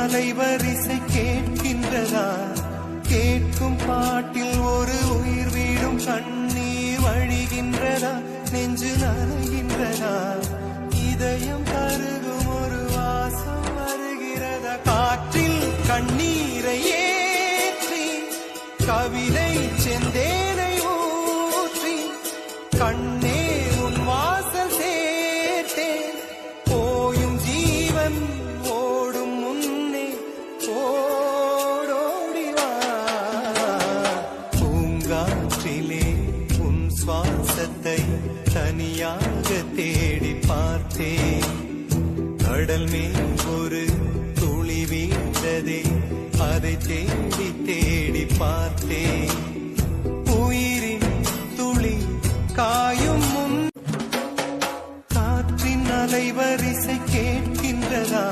அலைவரிசை கேட்கின்றதா? கேட்கும் பாட்டில் ஒரு உயிர் வீடும் கண்ணீர் வழிகின்றதா? நெஞ்சு நனைகின்றதா? இதயம் கருகும் ஒரு வாசம் வருகிறதா? காற்றில் கண்ணீரை ஏற்றி கவிதை செந்தேனை ஊற்றி கண்ணே உன் வாசல் சேர்த்தேன். போயும் ஜீவன் ஓடும் முன்னே ஓடோடிவா. பூங்காற்றிலே உன் சுவாசத்தை தனியாக தேடி பார்த்தேன். கடல் மேல் ஒரு துளி வீழ்ந்ததே, அதை தேடி தேடி பார்த்தேன். உயிரின் துளி காயும் முன் காற்றின் அலைவரிசை கேட்கின்றதா?